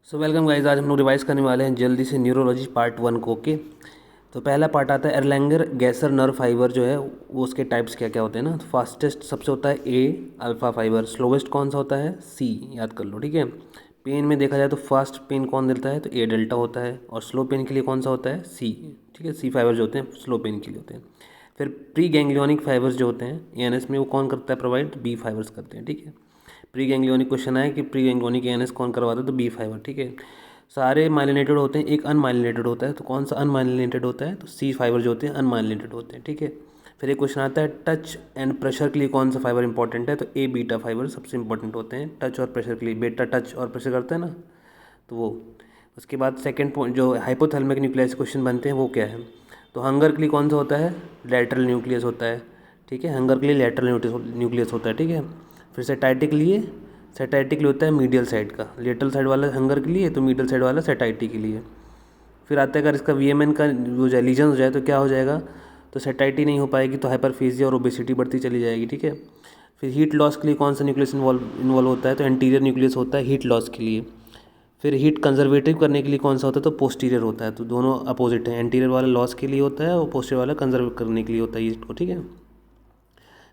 So welcome guys. आज हम लोग रिवाइज करने वाले हैं जल्दी से न्यूरोलॉजी पार्ट 1 को। ओके, तो पहला पार्ट आता है एर्लैंगर गैसर नर्व फाइबर जो है वो उसके टाइप्स क्या क्या होते हैं ना। तो फास्टेस्ट सबसे होता है ए अल्फा फाइबर। स्लोवेस्ट कौन सा होता है? सी। याद कर लो, ठीक है। पेन में देखा जाए तो फास्ट पेन कौन देता है? तो ए डेल्टा होता है। और स्लो पेन के लिए कौन सा होता है? सी। ठीक है, सी फाइबर जो होते हैं स्लो पेन के लिए होते हैं। फिर प्री गैंग्लियोनिक फाइबर्स जो होते हैं एएनएस में वो कौन करता है प्रोवाइड? बी फाइबर्स करते हैं। ठीक है, प्री गैंग्लियोनिक क्वेश्चन आया कि प्री गैंग्लियोनिक एएनएस कौन करवाता है? तो बी फाइबर। ठीक है, सारे माइलिनेटेड होते हैं, एक अनमाइलिनेटेड होता है। तो कौन सा अनमाइलिनेटेड होता है? तो सी फाइबर जो होते हैं अनमाइलिनेटेड होते हैं। ठीक है, फिर एक क्वेश्चन आता है टच एंड प्रेशर के लिए कौन सा फाइबर इंपॉर्टेंट है? तो ए बीटा फाइबर सबसे इंपॉर्टेंट होते हैं टच और प्रेशर के लिए। बेटा टच और प्रेशर करते हैं ना, तो वो। उसके बाद सेकंड पॉइंट जो हाइपोथैलेमिक न्यूक्लियस क्वेश्चन बनते हैं वो क्या है? तो हंगर के लिए कौन सा होता है? लैटरल न्यूक्लियस होता है। ठीक है, हंगर के लिए लैटरल न्यूक्लियस होता है। ठीक है, फिर सेटाइटी के लिए होता है मीडियल साइड का। लेटरल साइड वाला हंगर के लिए, तो मीडियल साइड वाला सेटाइटी के लिए। फिर आता है अगर इसका वीएमएन का हो जाए लीजन हो जाए तो क्या हो जाएगा? तो सेटाइटी नहीं हो पाएगी, तो हाइपरफेजिया और ओबेसिटी बढ़ती चली जाएगी। ठीक है, फिर हीट लॉस के लिए कौन सा न्यूक्लियस इन्वॉल्व होता है? तो एंटीरियर न्यूक्लियस होता है हीट लॉस के लिए। फिर हीट कंजर्वेटिव करने के लिए कौन सा होता है? तो पोस्टीरियर होता है। तो दोनों अपोजिट है, एंटीरियर वाला लॉस के लिए होता है और पोस्टीरियर वाला कंजर्व करने के लिए होता है हीट को। ठीक है,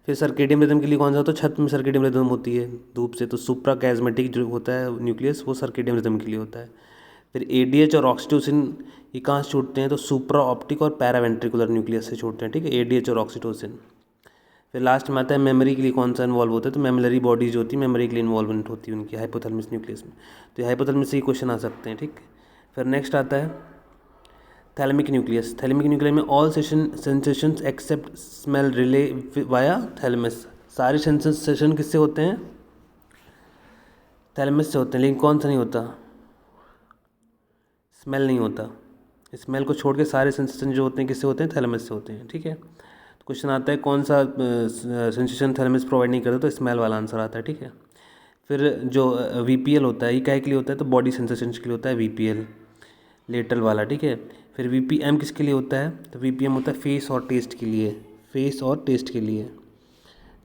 फिर सर्केडियम रिदम के लिए कौन सा होता है? छत में सर्केडियम रिदम होती है धूप से, तो सुप्रा कैजमेटिक जो होता है न्यूक्लियस वो सर्केडियम रिदम के लिए होता है। फिर एडीएच और ऑक्सीटोसिन ये कहाँ से छूटते हैं? तो सुप्रा ऑप्टिक और पैरावेंट्रिकुलर न्यूक्लियस से छूटते हैं। ठीक है, एडीएच और ऑक्सीटोसिन। फिर लास्ट में आता है मेमोरी के लिए कौन सा इन्वॉल्व होता है? तो मेमोरी बॉडीज जो होती है मेमोरी के लिए इन्वॉल्वमेंट होती है उनकी हाइपोथैलेमस न्यूक्लियस में। तो हाइपोथैलेमस से ही क्वेश्चन आ सकते हैं। ठीक, फिर नेक्स्ट आता है थैलेमिक न्यूक्लियस। थैलेमिक न्यूक्लियस में all sensations except smell relay via thalamus. सारे सेंसेशन किससे होते हैं? थैलेमस से होते हैं, लेकिन कौन सा नहीं होता? स्मेल नहीं होता। स्मेल को छोड़ के सारे सेंसेशन जो होते हैं किससे होते हैं? थैलेमस से होते हैं। ठीक है, तो क्वेश्चन आता है कौन सा सेंसेशन थैलेमस प्रोवाइड नहीं करता? तो स्मेल वाला आंसर आता है। ठीक है, फिर जो वीपीएल होता है ये क्या के लिए होता है? तो बॉडी सेंसेशन के लिए होता है वीपीएल, लेटरल वाला। ठीक है, फिर वीपीएम किसके लिए होता है? तो वीपीएम होता है फेस और टेस्ट के लिए, फेस और टेस्ट के लिए।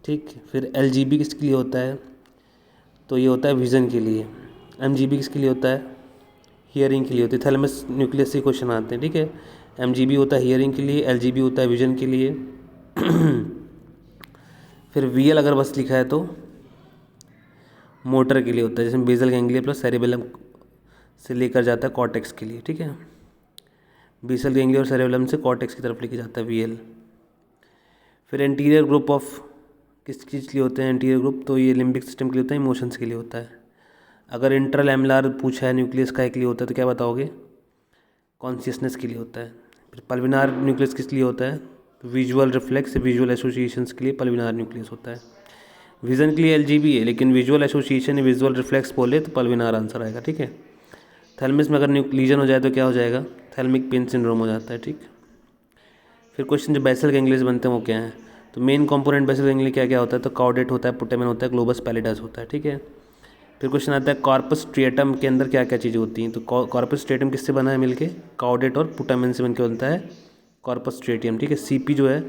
ठीक, फिर एलजीबी किसके लिए होता है? तो ये होता है विज़न के लिए। एमजीबी किसके लिए होता है? हियरिंग के लिए होती है। थैलेमस न्यूक्लियस से क्वेश्चन आते हैं। ठीक है, एमजीबी होता है हियरिंग के लिए, एलजीबी होता है विजन के लिए। फिर वीएल अगर बस लिखा है तो मोटर के लिए होता है, जैसे बेसल गैंग्लिया प्लस सेरेबेलम से लेकर जाता है कॉर्टेक्स के लिए। ठीक है, बेसल गैंग्लिया और सेरेबेलम से कॉर्टेक्स की तरफ लेके जाता है वीएल। फिर एंटीरियर ग्रुप ऑफ किस चीज़ के लिए होते हैं? एंटीरियर ग्रुप तो ये लिम्बिक सिस्टम के लिए होता है, इमोशंस के लिए होता है। अगर इंट्रल एमलार पूछा है न्यूक्लियस का के लिए होता है तो क्या बताओगे? कॉन्शियसनेस के लिए होता है। फिर पल्विनार न्यूक्लियस किस लिए होता है? विजुअल रिफ्लेक्स विजुअल एसोसिएशंस के लिए पल्विनार न्यूक्लियस होता है। विजन के लिए एलजीबी है, लेकिन विजुअल एसोसिएशन विजुअल रिफ्लेक्स बोले तो पल्विनार आंसर आएगा। ठीक है, थैलेमस में अगर लीजन हो जाए तो क्या हो जाएगा? थैलेमिक पेन सिंड्रोम हो जाता है। ठीक, फिर क्वेश्चन जो बेसल गैंग्लियस बनते हैं वो क्या है? तो मेन कंपोनेंट बेसल गैंग्लिया क्या क्या होता है? तो कॉर्डेट होता है, पुटेमन होता है, ग्लोबस पैलिडस होता है। ठीक है, फिर क्वेश्चन आता है कॉर्पस स्ट्रिएटम के अंदर क्या क्या चीज़ें होती हैं? तो कॉर्पस स्ट्रिएटम किससे बना है मिलके? कॉर्डेट और पुटामेन से बनकर बनता है कॉर्पस स्ट्रिएटम। ठीक है, सीपी जो है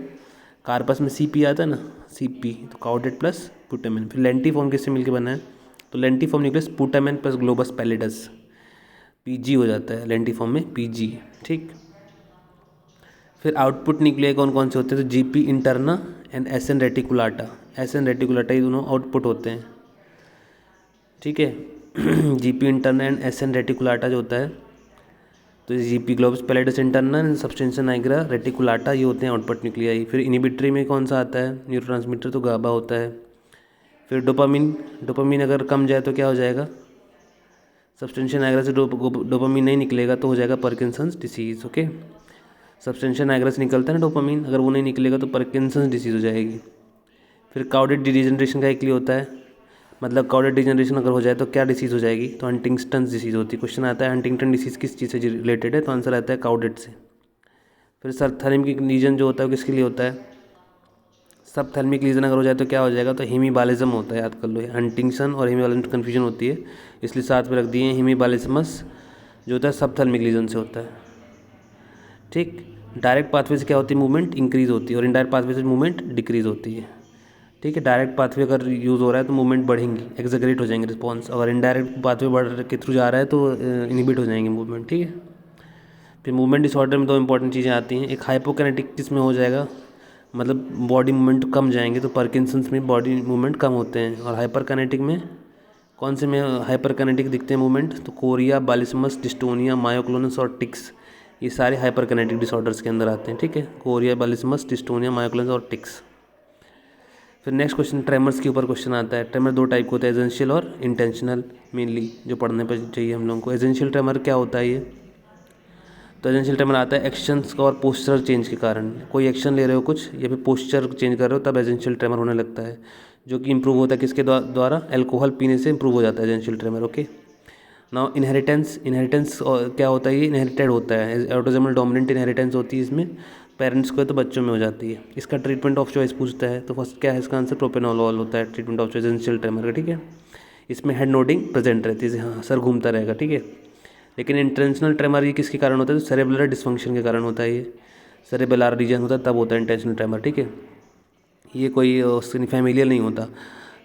कार्पस में सीपी आता है ना, सीपी तो कॉर्डेट प्लस पुटामेन। फिर लेंटिफॉर्म किससे मिलकर बना है? तो lentiform nucleus putamen plus globus pallidus, PG हो जाता है लेंटिफॉर्म में, पीजी। ठीक, फिर आउटपुट न्यूक्लिया कौन कौन से होते हैं? तो GP interna and SN reticulata. SN reticulata ये दोनों आउटपुट होते हैं। ठीक है, GP interna and SN reticulata जो होता है, तो GP globus pallidus interna and substantia nigra reticulata ये होते हैं आउटपुट न्यूक्लियाई। फिर इनिबिटरी में कौन सा आता है न्यूरोट्रांसमीटर? तो गाबा होता है। फिर डोपामिन, डोपामिन अगर कम जाए तो क्या हो जाएगा? सब्सटेंशिया नाइग्रा से डोपामिन नहीं निकलेगा तो हो जाएगा Parkinson's disease. Okay, substantia Niagara से निकलता है ना डोपामिन, अगर वो नहीं निकलेगा तो पार्किंसंस डिसीज़ हो जाएगी। फिर काउडेट डिजनरेशन का एक लिए होता है, मतलब काउडेट डिजनरेशन अगर हो जाए तो क्या डिसीज़ हो जाएगी? तो हंटिंगटन डिसीज़ होती है। क्वेश्चन आता है हंटिंगटन डिसीज़ किस चीज़ से रिलेटेड है? तो आंसर आता है काउडेट से। फिर सब थैलेमिक लीजन जो होता है किसके लिए होता है? सब थैलेमिक लीजन अगर हो जाए तो क्या हो जाएगा? तो हेमीबालिज्म होता है। याद कर लो, हंटिंगसन और हेमीबालिज्म कन्फ्यूजन होती है, इसलिए साथ में रख दिए। हेमीबालिज्मस जो होता है सब थैलेमिक लीजन से होता है। ठीक, डायरेक्ट पाथवे से क्या होती है? मूवमेंट इंक्रीज होती है, और इनडायरेक्ट पाथवे से मूवमेंट डिक्रीज होती है। ठीक है। डायरेक्ट पाथवे अगर यूज़ हो रहा है तो मूवमेंट बढ़ेंगी, एक्सेलरेट हो जाएंगे रिस्पॉन्स। अगर इनडायरेक्ट पाथवे बढ़ के थ्रू जा रहा है तो इनहिबिट हो जाएंगे मूवमेंट, ठीक है। फिर मूवमेंट डिसऑर्डर में 2 इंपॉर्टेंट चीज़ें आती हैं। एक हाइपोकिनेटिक किसमें हो जाएगा, मतलब बॉडी मूवमेंट कम जाएंगे, तो पार्किंसंस में बॉडी मूवमेंट कम होते हैं। और हाइपरकिनेटिक में कौन से में हाइपरकिनेटिक दिखते हैं मूवमेंट, तो कोरिया, बालिसमस, डिस्टोनिया, मायोक्लोनस और टिक्स, ये सारे हाइपरकिनेटिक डिसऑर्डर्स के अंदर आते हैं, ठीक है। कोरिया, बालिसमस, डिस्टोनिया, मायोक्लोनस और टिक्स। फिर नेक्स्ट क्वेश्चन ट्रेमर्स के ऊपर क्वेश्चन आता है। ट्रेमर 2 टाइप के होते हैं, एसेंशियल और इंटेंशनल, मेनली जो पढ़ने पर चाहिए हम लोगों को। एसेंशियल ट्रेमर क्या होता है ये, तो एसेंशियल ट्रेमर आता है एक्शंस का और पोस्चर चेंज के कारण। कोई एक्शन ले रहे हो कुछ या फिर पोस्चर चेंज कर रहे हो तब एसेंशियल ट्रेमर होने लगता है, जो कि इंप्रूव होता है किसके द्वारा, अल्कोहल पीने से इंप्रूव हो जाता है essential tremor, okay. Now inheritance क्या होता है, ये इनहेरिटेड होता है, ऑटोसोमल डोमिनेंट इनहेरिटेंस होती है इसमें, पेरेंट्स को है तो बच्चों में हो जाती है। इसका ट्रीटमेंट ऑफ चॉइस पूछता है, तो फर्स्ट क्या है इसका आंसर, प्रोपेनोलॉल होता है treatment of choice essential tremor का, ठीक है। इसमें हेड नोडिंग प्रेजेंट रहती है, हाँ सर घूमता रहेगा, ठीक है। लेकिन इंटेंशनल ट्रेमर ये किसके कारण होता है, तो सेरेब्रल डिस्फंक्शन के कारण होता है, ये सेरेबेलर रीजन होता है तब होता है इंटेंशनल ट्रेमर, ठीक है। ये कोई फैमिलियल नहीं होता।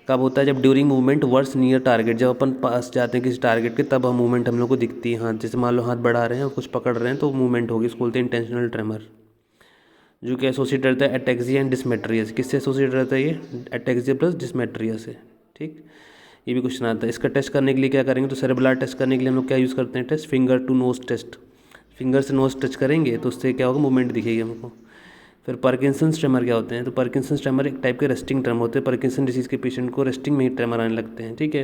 कब होता है, जब during movement words near target, जब अपन पास जाते हैं किसी टारगेट के तब हम मूवमेंट हम लोग को दिखती है, हाथ जैसे मान लो हाथ बढ़ा रहे हैं और कुछ पकड़ रहे हैं तो मूवमेंट होगी, इसको बोलते हैं इंटेंशनल ट्रेमर। जो कि एसोसिएट रहता है एटेक्सिया एंड डिसमेट्रिया से। किससे एसोसिएट रहता है ये, एटेक्सिया प्लस डिसमेट्रिया से, ठीक। ये भी क्वेश्चन आता है। इसका टेस्ट करने के लिए क्या करेंगे, तो सेरेब्रल टेस्ट करने के लिए हम लोग क्या यूज़ करते हैं test, finger to nose test. Finger से नोज टच करेंगे तो उससे क्या होगा, मूवमेंट दिखेगी हमको। फिर पार्किंसंस ट्रेमर क्या होते हैं, तो पार्किंसंस ट्रेमर एक टाइप के रेस्टिंग ट्रेमर होते हैं। पार्किंसन डिसीज़ के पेशेंट को रेस्टिंग में ही ट्रेमर आने लगते हैं, ठीक है।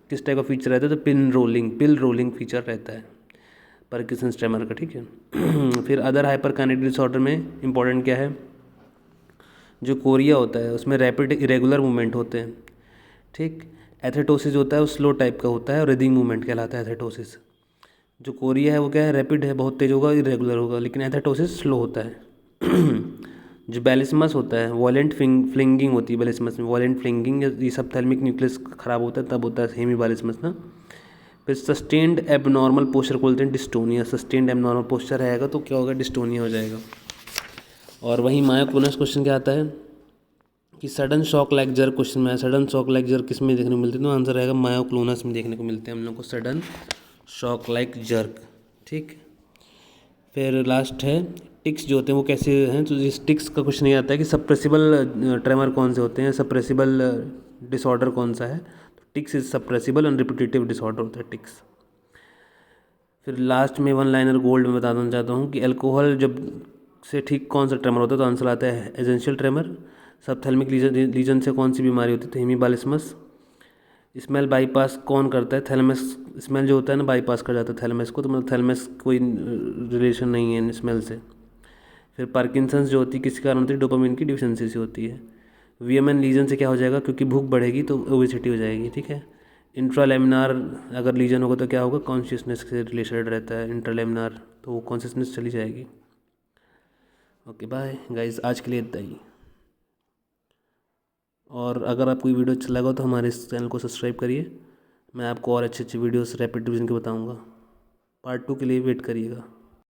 किस टाइप का फीचर रहता है, तो पिल रोलिंग फीचर रहता है पार्किंसंस ट्रेमर का, ठीक है। फिर अदर हाइपरकिनेटिक डिसऑर्डर में इंपॉर्टेंट क्या है, जो कोरिया होता है उसमें रैपिड इरेगुलर मूवमेंट होते हैं, ठीक। एथेटोसिस होता है वो स्लो टाइप का होता है और रिदिंग मूवमेंट कहलाता है एथेटोसिस। जो कोरिया है वो क्या है, रैपिड है, बहुत तेज होगा, इरेगुलर होगा, लेकिन एथेटोसिस स्लो होता है। जो बैलिस्मस होता है वॉलेंट फ्लिंगिंग होती है, बैलिस्मस में वॉलेंट फ्लिंगिंग, ये सबथैलेमिक न्यूक्लियस खराब होता है तब होता है हेमी बैलिस्मस ना। फिर सस्टेन्ड एबनॉर्मल पोस्चर बोलते हैं डिस्टोनिया, सस्टेन्ड एबनॉर्मल पोस्चर रहेगा तो क्या होगा, डिस्टोनिया हो जाएगा। और वहीं मायोक्लोनस क्वेश्चन क्या आता है कि sudden shock like jerk question में, सडन शॉक लाइक जर्क किस में देखने को मिलते हैं, तो आंसर रहेगा मायोक्लोनस में देखने को मिलते हैं हम लोग को सडन शॉक लाइक जर्क, ठीक। फिर लास्ट है टिक्स जो होते हैं वो कैसे हैं, तो इस टिक्स का क्वेश्चन ये आता है कि सप्रेसिबल ट्रेमर कौन से होते हैं, सप्रेसिबल डिसऑर्डर कौन सा है, तो tics is suppressible and repetitive disorder होता है टिक्स। फिर लास्ट में वन लाइनर गोल्ड में बताना चाहता हूँ कि अल्कोहल जब से ठीक कौन सा ट्रेमर होता है, तो आंसर आता है एसेंशियल ट्रेमर। सबथैलेमिक लीजन से कौन सी बीमारी होती है, तो हेमीबालिस्मस। स्मेल बाईपास कौन करता है, थैलेमस, स्मेल जो होता है ना बाईपास कर जाता है थैलेमस को, तो मतलब थैलेमस कोई रिलेशन नहीं है स्मेल से। फिर पार्किंसंस जो होती है किसके कारण होती है, डोपामिन की डिफिशिएंसी से होती है। वीएमएन लीजन से क्या हो जाएगा, क्योंकि भूख बढ़ेगी तो ओबेसिटी हो जाएगी, ठीक है। इंट्रालेमिनार अगर लीजन होगा तो क्या होगा, कॉन्शियसनेस से रिलेटेड रहता है इंट्रालेमिनार, तो वो कॉन्शियसनेस चली जाएगी। ओके बाय गाइस, आज के लिए इतना ही। और अगर आपको ये वीडियो अच्छा लगा तो हमारे इस चैनल को सब्सक्राइब करिए, मैं आपको और अच्छी अच्छी वीडियोस रैपिड रिवीजन के बताऊंगा। पार्ट 2 के लिए वेट करिएगा।